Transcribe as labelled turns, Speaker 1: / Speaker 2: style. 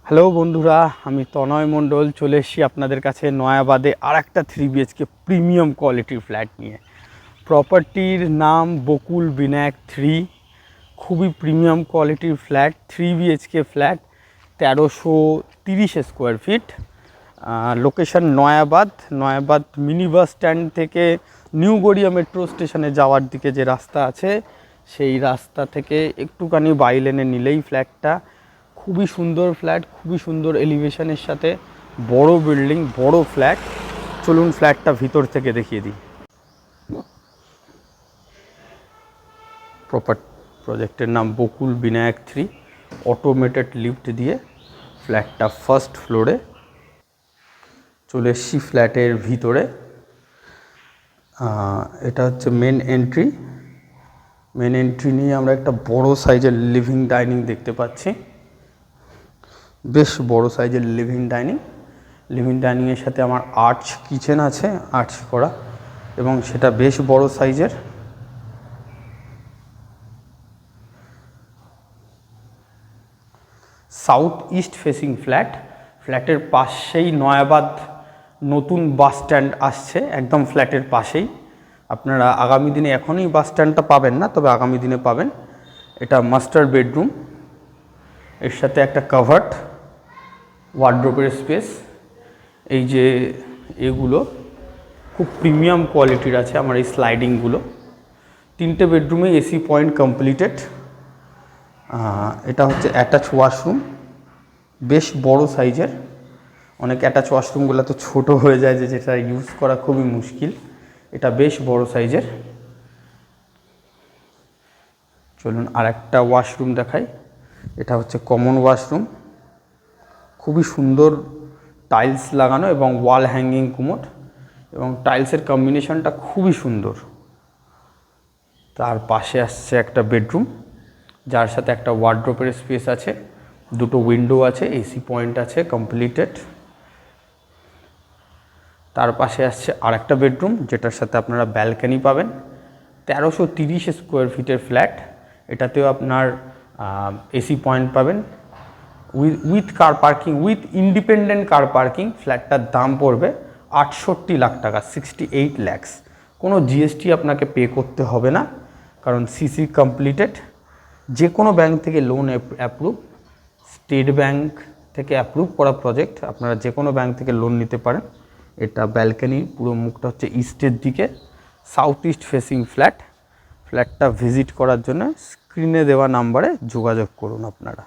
Speaker 1: Hello বন্ধুরা, আমি তনয় মণ্ডল চলে এসেছি আপনাদের কাছে নয়াবাদে আর একটা 3 BHK প্রিমিয়াম কোয়ালিটির ফ্ল্যাট নিয়ে। প্রপার্টির নাম বকুল বিনায়ক 3। খুবই প্রিমিয়াম কোয়ালিটির flat, 3 BHK flat, 1330 square feet. Location Nayabad mini bus stand থেকে নিউ গড়িয়া মেট্রো স্টেশনে যাওয়ার দিকে যে রাস্তা আছে, সেই রাস্তা থেকে একটুখানি বাই লেনে নিলেই ফ্ল্যাটটা। খুবই সুন্দর ফ্ল্যাট, খুবই সুন্দর এলিভেশনের সাথে, বড় বিল্ডিং, বড় ফ্ল্যাট। চলুন ফ্ল্যাটটা ভিতর থেকে দেখিয়ে দিই। প্রজেক্টের নাম বকুল বিনায়ক 3। অটোমেটেড লিফট দিয়ে ফ্ল্যাটটা ফার্স্ট ফ্লোরে চলে এসছি। ফ্ল্যাটের ভিতরে এটা হচ্ছে মেন এন্ট্রি নিয়ে আমরা একটা বড় সাইজের লিভিং ডাইনিং দেখতে পাচ্ছি। বেশ বড় সাইজের লিভিং ডাইনিংয়ের সাথে আমার আর্চ কিচেন আছে, আর্চ করা, এবং সেটা বেশ বড় সাইজের। সাউথ ইস্ট ফেসিং ফ্ল্যাটের পাশেই নয়াবাদ নতুন বাস স্ট্যান্ড আসছে, একদম ফ্ল্যাটের পাশেই। আপনারা আগামী দিনে, এখনই বাস স্ট্যান্ডটা পাবেন না, তবে আগামী দিনে পাবেন। এটা মাস্টার বেডরুম, এর সাথে একটা কাভার্ড ওয়ার্ড্রোবের স্পেস। এই যে এগুলো খুব প্রিমিয়াম কোয়ালিটির আছে আমার এই স্লাইডিংগুলো। 3টে বেডরুমে এসি পয়েন্ট কমপ্লিটেড। এটা হচ্ছে অ্যাটাচ ওয়াশরুম, বেশ বড় সাইজের। অনেক অ্যাটাচ ওয়াশরুমগুলো তো ছোট হয়ে যায়, যেটা ইউজ করা খুবই মুশকিল। এটা বেশ বড় সাইজের। চলুন আর একটা ওয়াশরুম দেখাই। এটা হচ্ছে কমন ওয়াশরুম, খুবই সুন্দর টাইলস লাগানো এবং ওয়াল হ্যাঙ্গিং কুমোড, এবং টাইলসের কম্বিনেশনটা খুবই সুন্দর। তার পাশে আসছে একটা বেডরুম, যার সাথে একটা ওয়ার্ড্রোবের স্পেস আছে, 2টো উইন্ডো আছে, এসি পয়েন্ট আছে কমপ্লিটেড। তার পাশে আসছে আর একটা বেডরুম, যেটার সাথে আপনারা ব্যালকনি পাবেন। 1330 স্কোয়ার ফিটের ফ্ল্যাট, এটাতেও আপনার এসি পয়েন্ট পাবেন, with car parking, with independent car parking. ফ্ল্যাটটার দাম পড়বে 68 লাখ টাকা, 68 lakhs। কোনো জিএসটি আপনাকে পে করতে হবে না, কারণ সিসি কমপ্লিটেড। যে কোনো ব্যাংক থেকে লোন অ্যাপ্রুভ, স্টেট ব্যাংক থেকে অ্যাপ্রুভ করা প্রজেক্ট, আপনারা যে কোনো ব্যাংক থেকে লোন নিতে পারেন। এটা ব্যালকনি, পুরো মুখটা হচ্ছে ইস্টের দিকে, সাউথ ইস্ট ফেসিং ফ্ল্যাটটা ভিজিট করার জন্য স্ক্রিনে দেওয়া নাম্বারে যোগাযোগ করুন আপনারা।